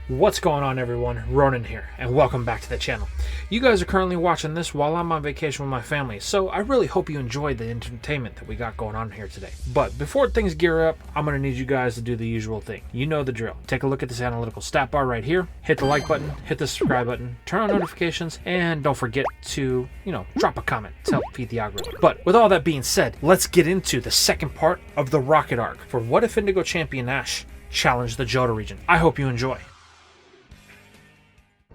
What's going on, everyone? Ronan here, and welcome back to the channel. You guys are currently watching this while I'm on vacation with my family, so I really hope you enjoyed the entertainment that we got going on here today. But before things gear up, I'm going to need you guys to do the usual thing. You know the drill. Take a look at this analytical stat bar right here, hit the like button, hit the subscribe button, turn on notifications, and don't forget to, drop a comment to help feed the algorithm. But with all that being said, let's get into the second part of the Rocket Arc for What If Indigo Champion Ash challenged the Johto region. I hope you enjoy.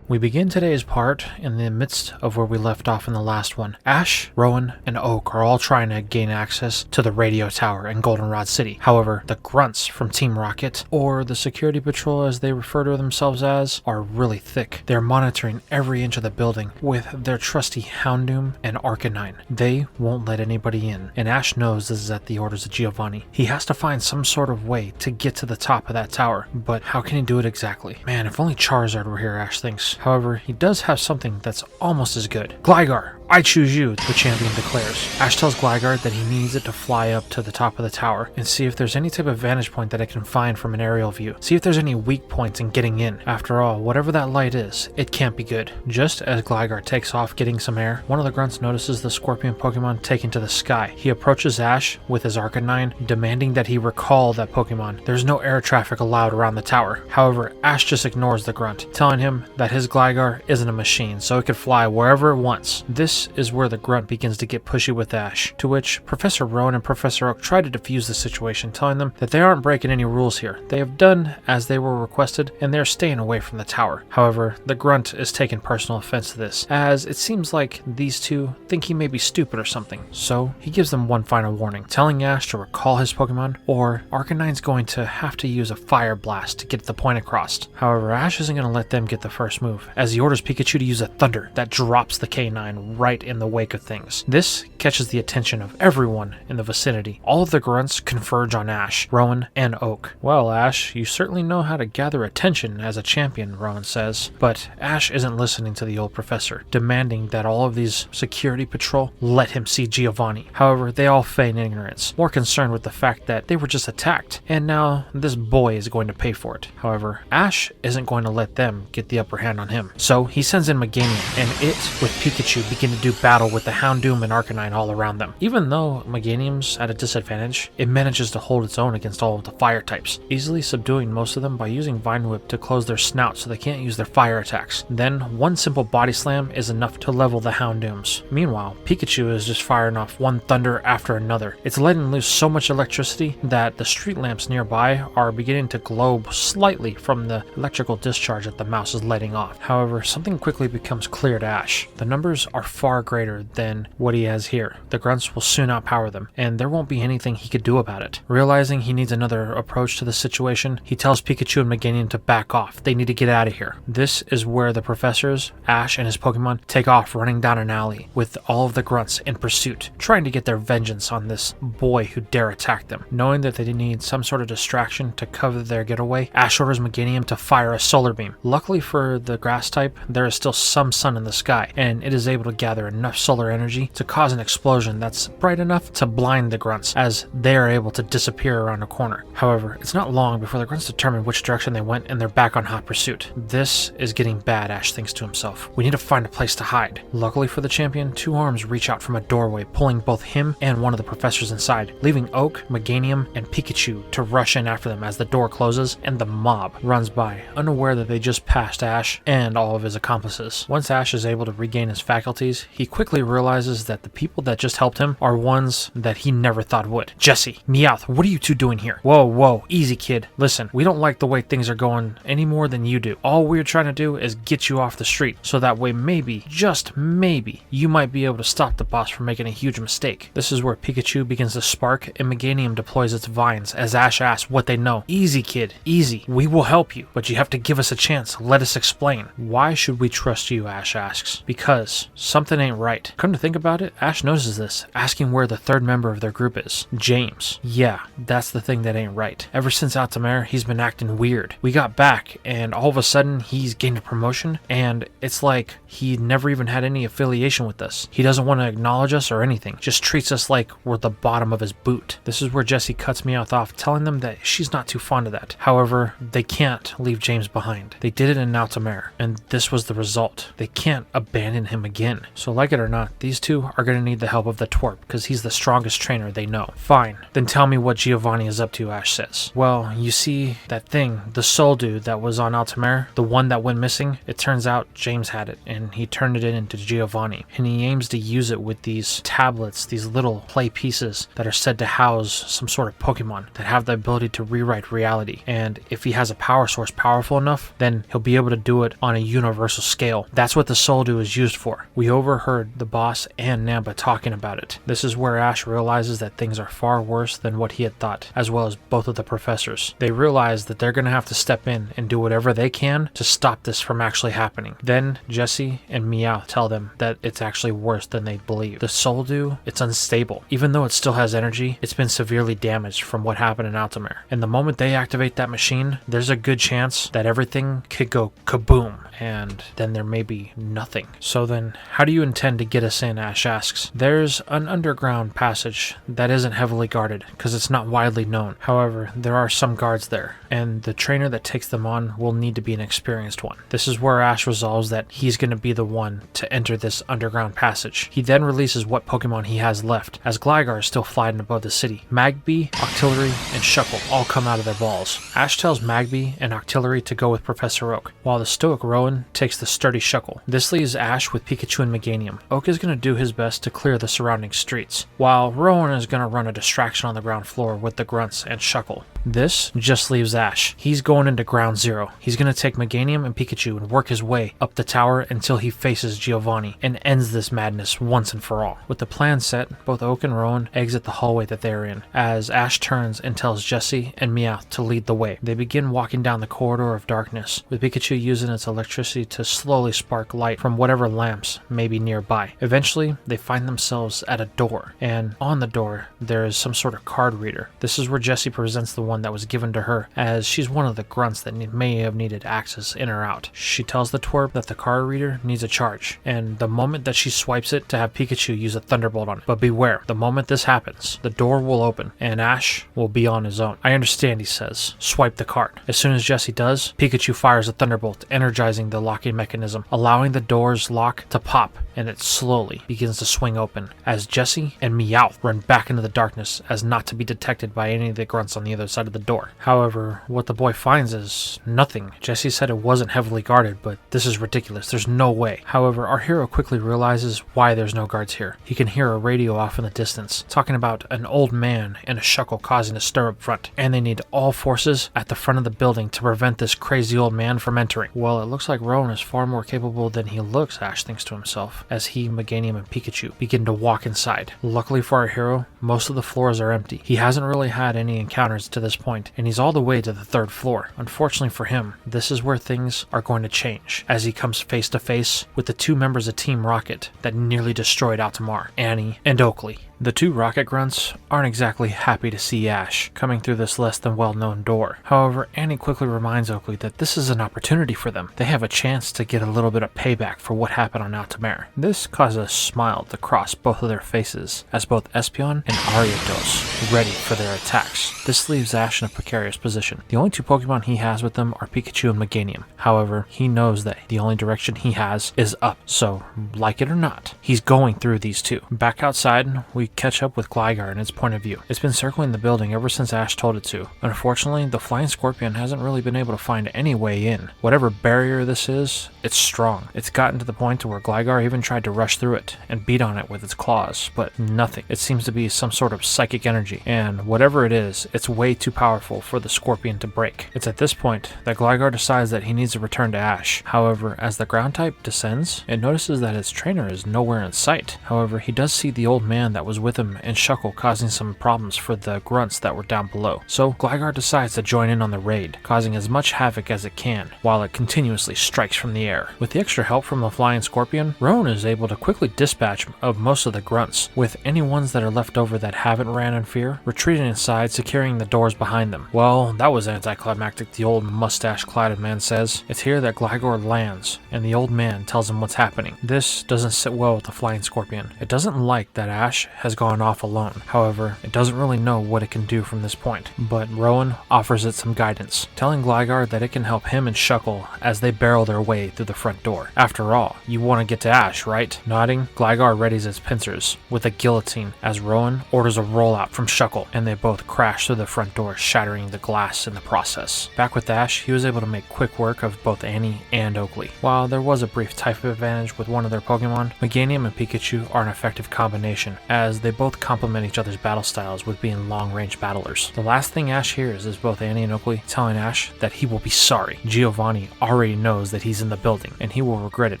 We begin today's part in the midst of where we left off in the last one. Ash, Rowan, and Oak are all trying to gain access to the radio tower in Goldenrod City. However, the grunts from Team Rocket, or the security patrol as they refer to themselves as, are really thick. They're monitoring every inch of the building with their trusty Houndoom and Arcanine. They won't let anybody in, and Ash knows this is at the orders of Giovanni. He has to find some sort of way to get to the top of that tower, but how can he do it exactly? Man, if only Charizard were here, Ash thinks. However, he does have something that's almost as good. Gligar, I choose you, the champion declares. Ash tells Gligar that he needs it to fly up to the top of the tower and see if there's any type of vantage point that it can find from an aerial view. See if there's any weak points in getting in. After all, whatever that light is, it can't be good. Just as Gligar takes off getting some air, one of the grunts notices the scorpion Pokemon taken to the sky. He approaches Ash with his Arcanine, demanding that he recall that Pokemon. There's no air traffic allowed around the tower. However, Ash just ignores the grunt, telling him that his Gligar isn't a machine, so it could fly wherever it wants. This is where the grunt begins to get pushy with Ash, to which Professor Rowan and Professor Oak try to defuse the situation, telling them that they aren't breaking any rules here. They have done as they were requested, and they're staying away from the tower. However, the grunt is taking personal offense to this, as it seems like these two think he may be stupid or something. So he gives them one final warning, telling Ash to recall his Pokemon, or Arcanine's going to have to use a Fire Blast to get the point across. However, Ash isn't going to let them get the first move, as he orders Pikachu to use a Thunder that drops the K9 right in the wake of things. This catches the attention of everyone in the vicinity. All of the grunts converge on Ash, Rowan, and Oak. Well, Ash, you certainly know how to gather attention as a champion, Rowan says. But Ash isn't listening to the old professor, demanding that all of these security patrol let him see Giovanni. However, they all feign ignorance, more concerned with the fact that they were just attacked, and now this boy is going to pay for it. However, Ash isn't going to let them get the upper hand on him. So he sends in Meganium, and it, with Pikachu, begin to do battle with the Houndoom and Arcanine all around them. Even though Meganium's at a disadvantage, it manages to hold its own against all of the fire types, easily subduing most of them by using Vine Whip to close their snout so they can't use their fire attacks. Then, one simple body slam is enough to level the Houndooms. Meanwhile, Pikachu is just firing off one thunder after another. It's letting loose so much electricity that the street lamps nearby are beginning to glow slightly from the electrical discharge that the mouse is letting off. However, something quickly becomes clear to Ash. The numbers are far greater than what he has here. The grunts will soon outpower them, and there won't be anything he could do about it. Realizing he needs another approach to the situation, he tells Pikachu and Meganium to back off. They need to get out of here. This is where the professors, Ash and his Pokemon, take off running down an alley with all of the grunts in pursuit, trying to get their vengeance on this boy who dare attack them. Knowing that they need some sort of distraction to cover their getaway, Ash orders Meganium to fire a solar beam. Luckily for the grass type, there is still some sun in the sky, and it is able to gather enough solar energy to cause an explosion that's bright enough to blind the grunts as they are able to disappear around a corner. However, it's not long before the grunts determine which direction they went and they're back on hot pursuit. This is getting bad, Ash thinks to himself. We need to find a place to hide. Luckily for the champion, two arms reach out from a doorway, pulling both him and one of the professors inside, leaving Oak, Meganium, and Pikachu to rush in after them as the door closes and the mob runs by, unaware that they just passed Ash and all of his accomplices. Once Ash is able to regain his faculties, he quickly realizes that the people that just helped him are ones that he never thought would. Jesse, Meowth, what are you two doing here? Whoa, easy kid. Listen, we don't like the way things are going any more than you do. All we're trying to do is get you off the street, so that way maybe, just maybe, you might be able to stop the boss from making a huge mistake. This is where Pikachu begins to spark and Meganium deploys its vines as Ash asks what they know. Easy kid, easy. We will help you, but you have to give us a chance. Let us explain. Why should we trust you? Ash asks. Because something something ain't right. Come to think about it, Ash notices this, asking where the third member of their group is. James. Yeah, that's the thing that ain't right. Ever since Altamare, he's been acting weird. We got back, and all of a sudden, he's gained a promotion, and it's like he never even had any affiliation with us. He doesn't want to acknowledge us or anything, just treats us like we're the bottom of his boot. This is where Jessie cuts Meowth off, telling them that she's not too fond of that. However, they can't leave James behind. They did it in Altamare, and this was the result. They can't abandon him again. So like it or not, these two are going to need the help of the twerp, because he's the strongest trainer they know. Fine, then tell me what Giovanni is up to, Ash says. Well, you see, that thing, the soul dude that was on Altamare, the one that went missing, it turns out James had it, and he turned it into Giovanni, and he aims to use it with these tablets, these little play pieces that are said to house some sort of Pokemon that have the ability to rewrite reality, and if he has a power source powerful enough, then he'll be able to do it on a universal scale. That's what the soul dude is used for. We overheard the boss and Namba talking about it. This is where Ash realizes that things are far worse than what he had thought, as well as both of the professors. They realize that they're going to have to step in and do whatever they can to stop this from actually happening. Then Jessie and Meowth tell them that it's actually worse than they believe. The soul dude, it's unstable. Even though it still has energy, it's been severely damaged from what happened in Altamare. And the moment they activate that machine, there's a good chance that everything could go kaboom, and then there may be nothing. So then, how do you intend to get us in, Ash asks. There's an underground passage that isn't heavily guarded, because it's not widely known. However, there are some guards there, and the trainer that takes them on will need to be an experienced one. This is where Ash resolves that he's going to be the one to enter this underground passage. He then releases what Pokemon he has left, as Gligar is still flying above the city. Magby, Octillery, and Shuckle all come out of their balls. Ash tells Magby and Octillery to go with Professor Oak, while the stoic Rowan takes the sturdy Shuckle. This leaves Ash with Pikachu and Meganium. Oak is going to do his best to clear the surrounding streets, while Rowan is going to run a distraction on the ground floor with the Grunts and Shuckle. This just leaves Ash. He's going into ground zero. He's going to take Meganium and Pikachu and work his way up the tower until he faces Giovanni and ends this madness once and for all. With the plan set, both Oak and Rowan exit the hallway that they are in, as Ash turns and tells Jessie and Meowth to lead the way. They begin walking down the corridor of darkness, with Pikachu using its electricity to slowly spark light from whatever lamps may be nearby. Eventually, they find themselves at a door, and on the door, there is some sort of card reader. This is where Jessie presents the one that was given to her, as she's one of the Grunts that may have needed access in or out. She tells the twerp that the card reader needs a charge, and the moment that she swipes it to have Pikachu use a Thunderbolt on it. But beware, the moment this happens, the door will open, and Ash will be on his own. I understand, he says. Swipe the card. As soon as Jessie does, Pikachu fires a Thunderbolt, energizing the locking mechanism, allowing the door's lock to pop, and it slowly begins to swing open, as Jessie and Meowth run back into the darkness as not to be detected by any of the Grunts on the other side of the door. However, what the boy finds is nothing. Jessie said it wasn't heavily guarded, but this is ridiculous. There's no way. However, our hero quickly realizes why there's no guards here. He can hear a radio off in the distance, talking about an old man and a Shuckle causing a stir up front, and they need all forces at the front of the building to prevent this crazy old man from entering. Well, it looks like Rowan is far more capable than he looks, Ash thinks to himself, as he, Meganium, and Pikachu begin to walk inside. Luckily for our hero, most of the floors are empty. He hasn't really had any encounters to this point, and he's all the way to the third floor. Unfortunately for him, this is where things are going to change, as he comes face to face with the two members of Team Rocket that nearly destroyed Altamare, Annie and Oakley. The two Rocket Grunts aren't exactly happy to see Ash coming through this less than well-known door. However, Annie quickly reminds Oakley that this is an opportunity for them. They have a chance to get a little bit of payback for what happened on Altamare. This causes a smile to cross both of their faces, as both Espeon and Ariados ready for their attacks. This leaves Ash in a precarious position. The only two Pokemon he has with them are Pikachu and Meganium. However, he knows that the only direction he has is up, so like it or not, he's going through these two. Back outside, we catch up with Gligar and its point of view. It's been circling the building ever since Ash told it to. Unfortunately, the Flying Scorpion hasn't really been able to find any way in. Whatever barrier this is, it's strong. It's gotten to the point to where Gligar even tried to rush through it and beat on it with its claws, but nothing. It seems to be some sort of psychic energy, and whatever it is, it's way too powerful for the Scorpion to break. It's at this point that Gligar decides that he needs to return to Ash. However, as the ground type descends, it notices that its trainer is nowhere in sight. However, he does see the old man that was was with him and Shuckle, causing some problems for the grunts that were down below. So Gligar decides to join in on the raid, causing as much havoc as it can, while it continuously strikes from the air. With the extra help from the flying scorpion, Rowan is able to quickly dispatch of most of the grunts, with any ones that are left over that haven't ran in fear, retreating inside, securing the doors behind them. Well, that was anticlimactic, the old mustache-clouded man says. It's here that Gligar lands, and the old man tells him what's happening. This doesn't sit well with the flying scorpion. It doesn't like that Ash has gone off alone. However, it doesn't really know what it can do from this point. But Rowan offers it some guidance, telling Gligar that it can help him and Shuckle as they barrel their way through the front door. After all, you want to get to Ash, right? Nodding, Gligar readies its pincers with a guillotine as Rowan orders a rollout from Shuckle, and they both crash through the front door, shattering the glass in the process. Back with Ash, he was able to make quick work of both Annie and Oakley. While there was a brief type advantage with one of their Pokemon, Meganium and Pikachu are an effective combination, as they both complement each other's battle styles with being long-range battlers. The last thing Ash hears is both Annie and Oakley telling Ash that he will be sorry. Giovanni already knows that he's in the building, and he will regret it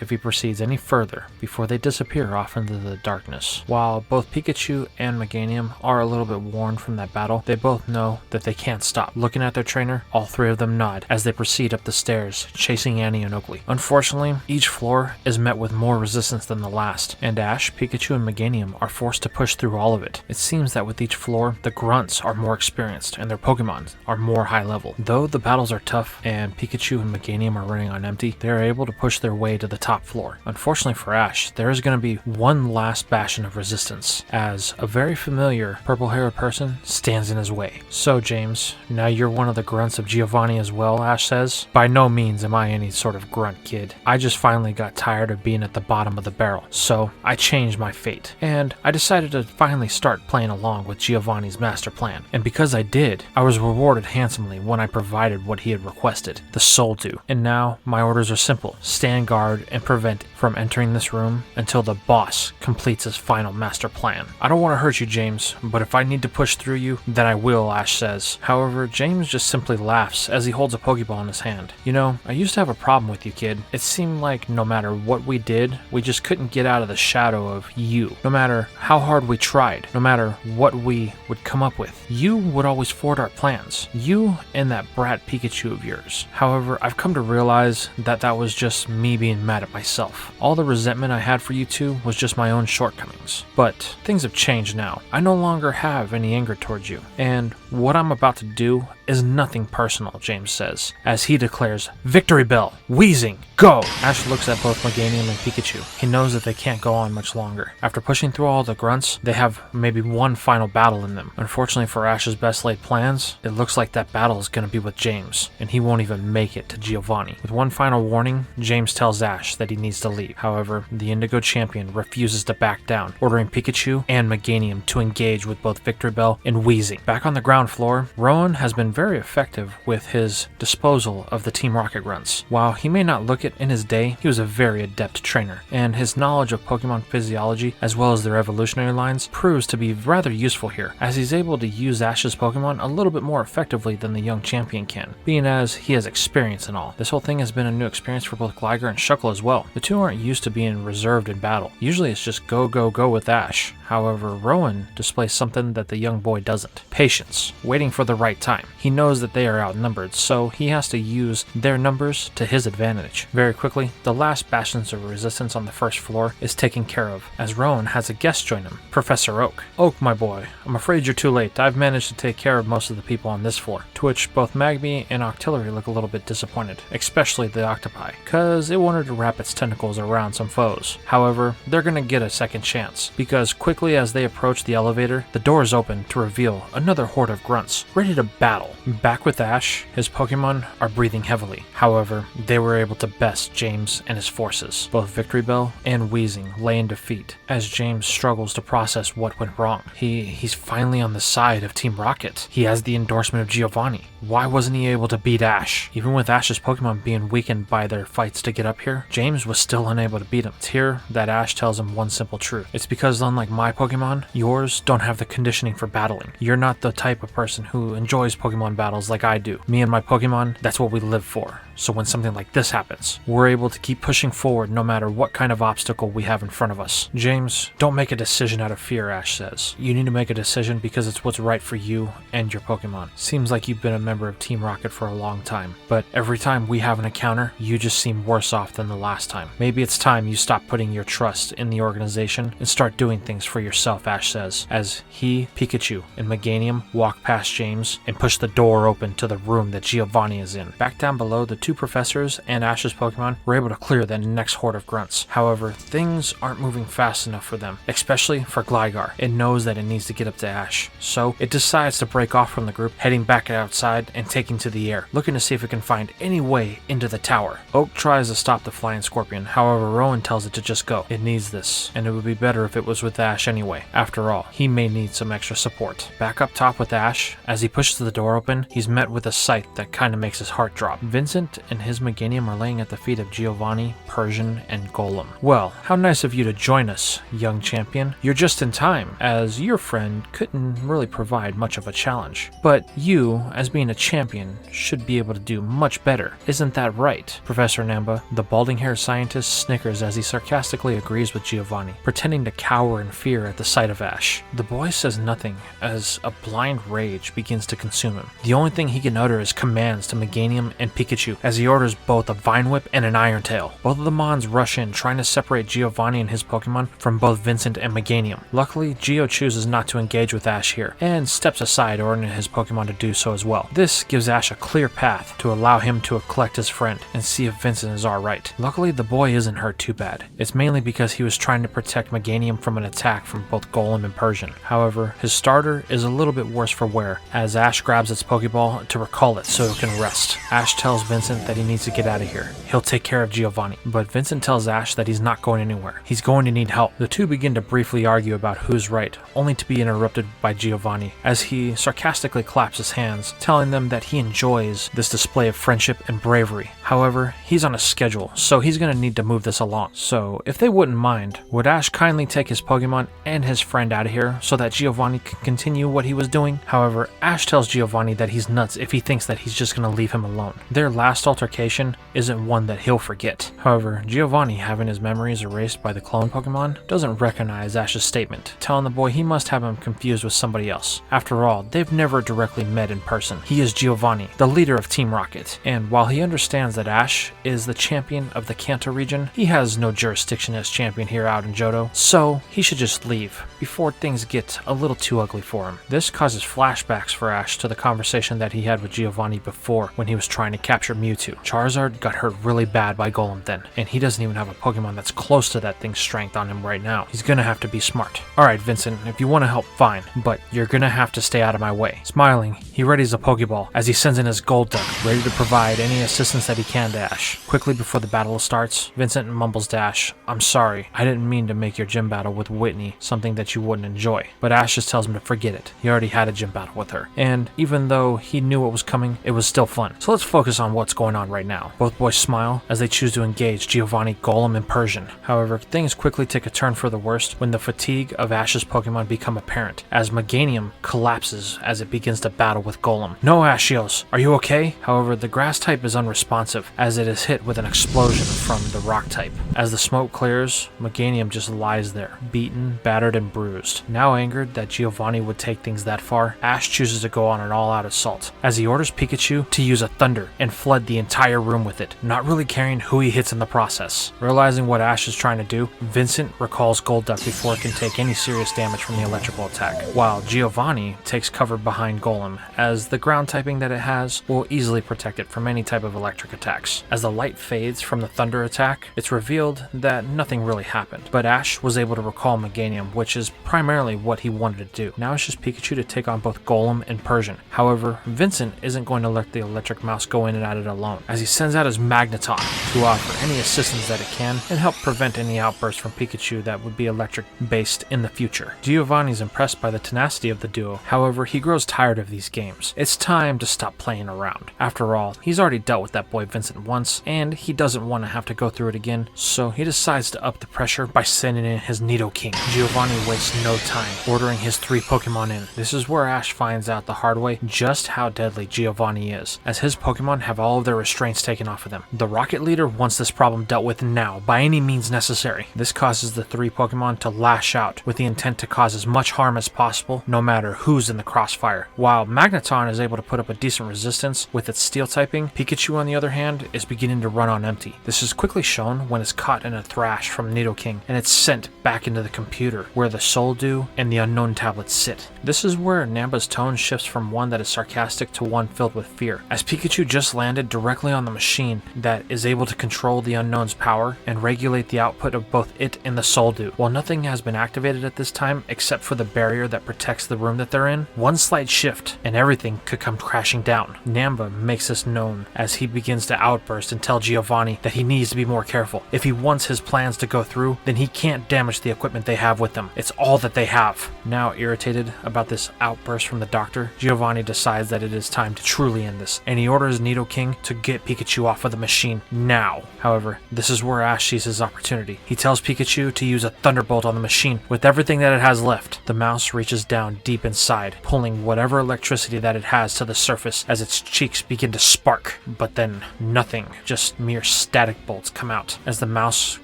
if he proceeds any further before they disappear off into the darkness. While both Pikachu and Meganium are a little bit worn from that battle, they both know that they can't stop. Looking at their trainer, all three of them nod as they proceed up the stairs, chasing Annie and Oakley. Unfortunately, each floor is met with more resistance than the last, and Ash, Pikachu, and Meganium are forced to push through all of it. It seems that with each floor, the grunts are more experienced and their Pokemon are more high level. Though the battles are tough and Pikachu and Meganium are running on empty, they are able to push their way to the top floor. Unfortunately for Ash, there is going to be one last bastion of resistance, as a very familiar purple-haired person stands in his way. So James, now you're one of the grunts of Giovanni as well, Ash says. By no means am I any sort of grunt, kid. I just finally got tired of being at the bottom of the barrel, so I changed my fate, and I decided to finally start playing along with Giovanni's master plan. And because I did, I was rewarded handsomely when I provided what he had requested, the Soul Dew. And now my orders are simple: stand guard and prevent from entering this room until the boss completes his final master plan. I don't want to hurt you, James, but if I need to push through you, then I will, Ash says. However, James just simply laughs as he holds a Pokeball in his hand. You know, I used to have a problem with you, kid. It seemed like no matter what we did, we just couldn't get out of the shadow of you. No matter how hard we tried, no matter what we would come up with, you would always thwart our plans. You and that brat Pikachu of yours. However, I've come to realize that that was just me being mad at myself. All the resentment I had for you two was just my own shortcomings. But things have changed now. I no longer have any anger towards you, and what I'm about to do is nothing personal, James says, as he declares, "Victory Bell, wheezing, go!" Ash looks at both Meganium and Pikachu. He knows that they can't go on much longer. After pushing through all the grunts, they have maybe one final battle in them. Unfortunately for Ash's best laid plans, it looks like that battle is going to be with James, and he won't even make it to Giovanni. With one final warning, James tells Ash that he needs to leave. However, the Indigo champion refuses to back down, ordering Pikachu and Meganium to engage with both Victory Bell and Wheezing. Back on the ground floor, Rowan has been very effective with his disposal of the Team Rocket grunts. While he may not look it in his day, he was a very adept trainer, and his knowledge of Pokemon physiology as well as their evolutionary lines proves to be rather useful here, as he's able to use Ash's Pokemon a little bit more effectively than the young champion can, being as he has experience and all. This whole thing has been a new experience for both Gligar and Shuckle as well. The two aren't used to being reserved in battle. Usually it's just go, go, go with Ash. However, Rowan displays something that the young boy doesn't. Patience, waiting for the right time. He knows that they are outnumbered, so he has to use their numbers to his advantage. Very quickly, the last bastions of resistance on the first floor is taken care of, as Rowan has a guest join him, Professor Oak. "Oak, my boy, I'm afraid you're too late. I've managed to take care of most of the people on this floor." To which both Magby and Octillery look a little bit disappointed, especially the octopi, cause it wanted to wrap its tentacles around some foes. However, they're gonna get a second chance, because quickly as they approach the elevator, the doors open to reveal another horde of grunts, ready to battle. Back with Ash, his Pokemon are breathing heavily. However, they were able to best James and his forces. Both Victory Bell and Wheezing lay in defeat, as James struggles to process what went wrong. He's finally on the side of Team Rocket. He has the endorsement of Giovanni. Why wasn't he able to beat Ash? Even with Ash's Pokemon being weakened by their fights to get up here, James was still unable to beat him. It's here that Ash tells him one simple truth. It's because unlike my Pokemon, yours don't have the conditioning for battling. You're not the type of person who enjoys Pokemon battles like I do. Me and my Pokemon, that's what we live for. So when something like this happens, we're able to keep pushing forward no matter what kind of obstacle we have in front of us. James, don't make a decision out of fear, Ash says. You need to make a decision because it's what's right for you and your Pokemon. Seems like you've been a member of Team Rocket for a long time, but every time we have an encounter, you just seem worse off than the last time. Maybe it's time you stop putting your trust in the organization and start doing things for yourself, Ash says, as he, Pikachu, and Meganium walk past James and push the door open to the room that Giovanni is in. Back down below, the two professors and Ash's Pokemon were able to clear the next horde of grunts. However, things aren't moving fast enough for them, especially for Gligar. It knows that it needs to get up to Ash, so it decides to break off from the group, heading back outside and taking to the air, looking to see if it can find any way into the tower. Oak tries to stop the flying scorpion, however Rowan tells it to just go. It needs this, and it would be better if it was with Ash anyway. After all, he may need some extra support. Back up top with Ash, as he pushes the door open, he's met with a sight that kinda makes his heart drop. Vincent and his Meganium are laying at the feet of Giovanni, Persian, and Golem. Well, how nice of you to join us, young champion. You're just in time, as your friend couldn't really provide much of a challenge. But you, as being a champion, should be able to do much better. Isn't that right? Professor Namba, the balding-haired scientist, snickers as he sarcastically agrees with Giovanni, pretending to cower in fear at the sight of Ash. The boy says nothing as a blind rage begins to consume him. The only thing he can utter is commands to Meganium and Pikachu as he orders both a Vine Whip and an Iron Tail. Both of the Mons rush in, trying to separate Giovanni and his Pokemon from both Vincent and Meganium. Luckily, Gio chooses not to engage with Ash here, and steps aside, ordering his Pokemon to do so as well. This gives Ash a clear path to allow him to collect his friend and see if Vincent is alright. Luckily, the boy isn't hurt too bad. It's mainly because he was trying to protect Meganium from an attack from both Golem and Persian. However, his starter is a little bit worse for wear, as Ash grabs its Pokeball to recall it so it can rest. Ash tells Vincent that he needs to get out of here. He'll take care of Giovanni, but Vincent tells Ash that he's not going anywhere. He's going to need help. The two begin to briefly argue about who's right, only to be interrupted by Giovanni, as he sarcastically claps his hands, telling them that he enjoys this display of friendship and bravery. However, he's on a schedule, so he's going to need to move this along. So, if they wouldn't mind, would Ash kindly take his Pokemon and his friend out of here so that Giovanni can continue what he was doing? However, Ash tells Giovanni that he's nuts if he thinks that he's just going to leave him alone. Their last altercation isn't one that he'll forget. However, Giovanni, having his memories erased by the clone Pokemon, doesn't recognize Ash's statement, telling the boy he must have him confused with somebody else. After all, they've never directly met in person. He is Giovanni, the leader of Team Rocket, and while he understands that Ash is the champion of the Kanto region, he has no jurisdiction as champion here out in Johto, so he should just leave before things get a little too ugly for him. This causes flashbacks for Ash to the conversation that he had with Giovanni before when he was trying to capture Mewtwo. Charizard got hurt really bad by Golem then, and he doesn't even have a Pokemon that's close to that thing's strength on him right now. He's gonna have to be smart. Alright Vincent, if you want to help, fine, but you're gonna have to stay out of my way. Smiling, he readies a Pokeball as he sends in his Golduck, ready to provide any assistance that he can to Ash. Quickly before the battle starts, Vincent mumbles to Ash, "I'm sorry, I didn't mean to make your gym battle with Whitney something that you wouldn't enjoy." But Ash just tells him to forget it. He already had a gym battle with her, and even though he knew what was coming, it was still fun. So let's focus on what's going on right now. Both boys smile as they choose to engage Giovanni, Golem, and Persian. However, things quickly take a turn for the worst when the fatigue of Ash's Pokemon become apparent, as Meganium collapses as it begins to battle with Golem. "No, Ashios, are you okay?" However, the grass type is unresponsive as it is hit with an explosion from the rock type. As the smoke clears, Meganium just lies there, beaten, battered, and bruised. Now angered that Giovanni would take things that far, Ash chooses to go on an all-out assault, as he orders Pikachu to use a Thunder and flood the entire room with it, not really caring who he hits in the process. Realizing what Ash is trying to do, Vincent recalls Golduck before it can take any serious damage from the electrical attack, while Giovanni takes cover behind Golem, as the ground typing that it has will easily protect it from any type of electric attack. attacks. As the light fades from the thunder attack, it's revealed that nothing really happened, but Ash was able to recall Meganium, which is primarily what he wanted to do. Now it's just Pikachu to take on both Golem and Persian. However, Vincent isn't going to let the electric mouse go in and at it alone, as he sends out his Magneton to offer any assistance that it can and help prevent any outbursts from Pikachu that would be electric based in the future. Giovanni's impressed by the tenacity of the duo, however he grows tired of these games. It's time to stop playing around. After all, he's already dealt with that boy Vincent once, and he doesn't want to have to go through it again, so he decides to up the pressure by sending in his Nidoking. Giovanni wastes no time, ordering his 3 Pokemon in. This is where Ash finds out the hard way just how deadly Giovanni is, as his Pokemon have all of their restraints taken off of them. The Rocket Leader wants this problem dealt with now, by any means necessary. This causes the 3 Pokemon to lash out, with the intent to cause as much harm as possible, no matter who's in the crossfire. While Magneton is able to put up a decent resistance with its steel typing, Pikachu on the other hand is beginning to run on empty. This is quickly shown when it's caught in a thrash from Nidoking, and it's sent back into the computer, where the Soul Dew and the Unknown tablets sit. This is where Namba's tone shifts from one that is sarcastic to one filled with fear, as Pikachu just landed directly on the machine that is able to control the Unknown's power and regulate the output of both it and the Soul Dew. While nothing has been activated at this time except for the barrier that protects the room that they're in, one slight shift and everything could come crashing down. Namba makes this known as he begins to outburst and tell Giovanni that he needs to be more careful. If he wants his plans to go through, then he can't damage the equipment they have with them. It's all that they have. Now irritated about this outburst from the doctor, Giovanni decides that it is time to truly end this, and he orders Nidoking to get Pikachu off of the machine now. However, this is where Ash sees his opportunity. He tells Pikachu to use a Thunderbolt on the machine with everything that it has left. The mouse reaches down deep inside, pulling whatever electricity that it has to the surface as its cheeks begin to spark, but then nothing, just mere static bolts come out as the mouse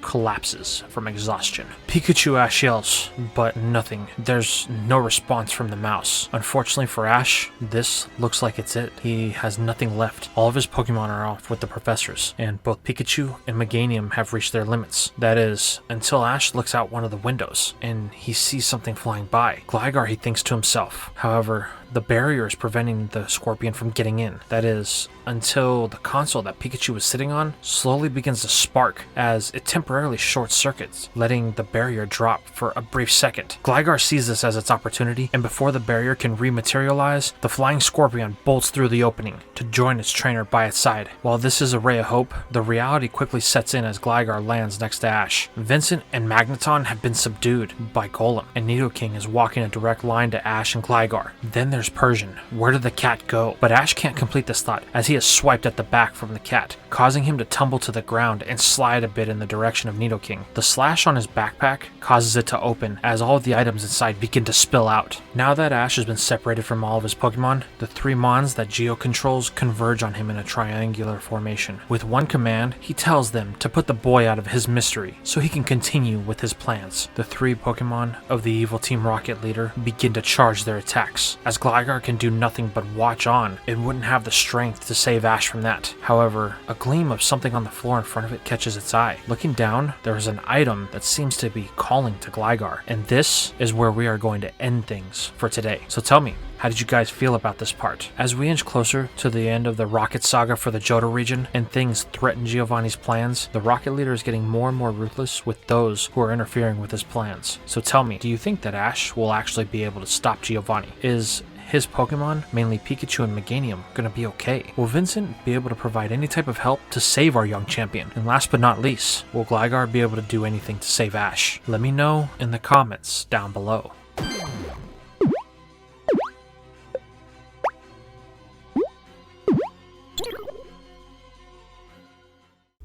collapses from exhaustion. Pikachu Ash yells, but nothing. There's no response from the mouse. Unfortunately for Ash, this looks like it's it. He has nothing left. All of his Pokemon are off with the professors, and both Pikachu and Meganium have reached their limits. That is, until Ash looks out one of the windows, and he sees something flying by. Gligar, he thinks to himself. However, the barrier is preventing the Scorpion from getting in. That is, until the console that Pikachu was sitting on slowly begins to spark as it temporarily short circuits, letting the barrier drop for a brief second. Gligar sees this as its opportunity, and before the barrier can rematerialize, the flying Scorpion bolts through the opening to join its trainer by its side. While this is a ray of hope, the reality quickly sets in as Gligar lands next to Ash. Vincent and Magneton have been subdued by Golem, and Nidoking is walking a direct line to Ash and Gligar. Then there's Persian. Where did the cat go? But Ash can't complete this thought, as he is swiped at the back from the cat, causing him to tumble to the ground and slide a bit in the direction of Nidoking. The slash on his backpack causes it to open as all of the items inside begin to spill out. Now that Ash has been separated from all of his Pokemon, the 3 Mons that Geo controls converge on him in a triangular formation. With one command, he tells them to put the boy out of his mystery so he can continue with his plans. The 3 Pokemon of the evil Team Rocket leader begin to charge their attacks. As Gligar can do nothing but watch on, it wouldn't have the strength to save Ash from that. However, a gleam of something on the floor in front of it catches its eye. Looking down, there is an item that seems to be calling to Gligar, and this is where we are going to end things for today. So tell me, how did you guys feel about this part? As we inch closer to the end of the Rocket Saga for the Johto region, and things threaten Giovanni's plans, the Rocket Leader is getting more and more ruthless with those who are interfering with his plans. So tell me, do you think that Ash will actually be able to stop Giovanni? Is his Pokemon, mainly Pikachu and Meganium, gonna be okay? Will Vincent be able to provide any type of help to save our young champion? And last but not least, will Gligar be able to do anything to save Ash? Let me know in the comments down below.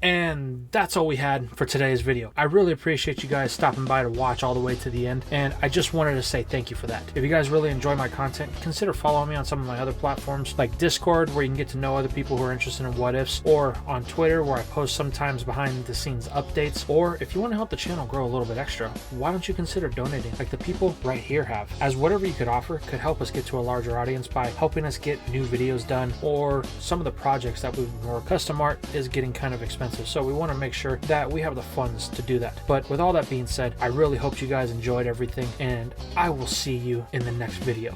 And that's all we had for today's video. I really appreciate you guys stopping by to watch all the way to the end, and I just wanted to say thank you for that. If you guys really enjoy my content, consider following me on some of my other platforms like Discord, where you can get to know other people who are interested in what ifs, or on Twitter, where I post sometimes behind the scenes updates. Or if you want to help the channel grow a little bit extra, why don't you consider donating like the people right here have, as whatever you could offer could help us get to a larger audience by helping us get new videos done, or some of the projects that we've been working. Custom art is getting kind of expensive, so we want to make sure that we have the funds to do that. But with all that being said, I really hope you guys enjoyed everything, and I will see you in the next video.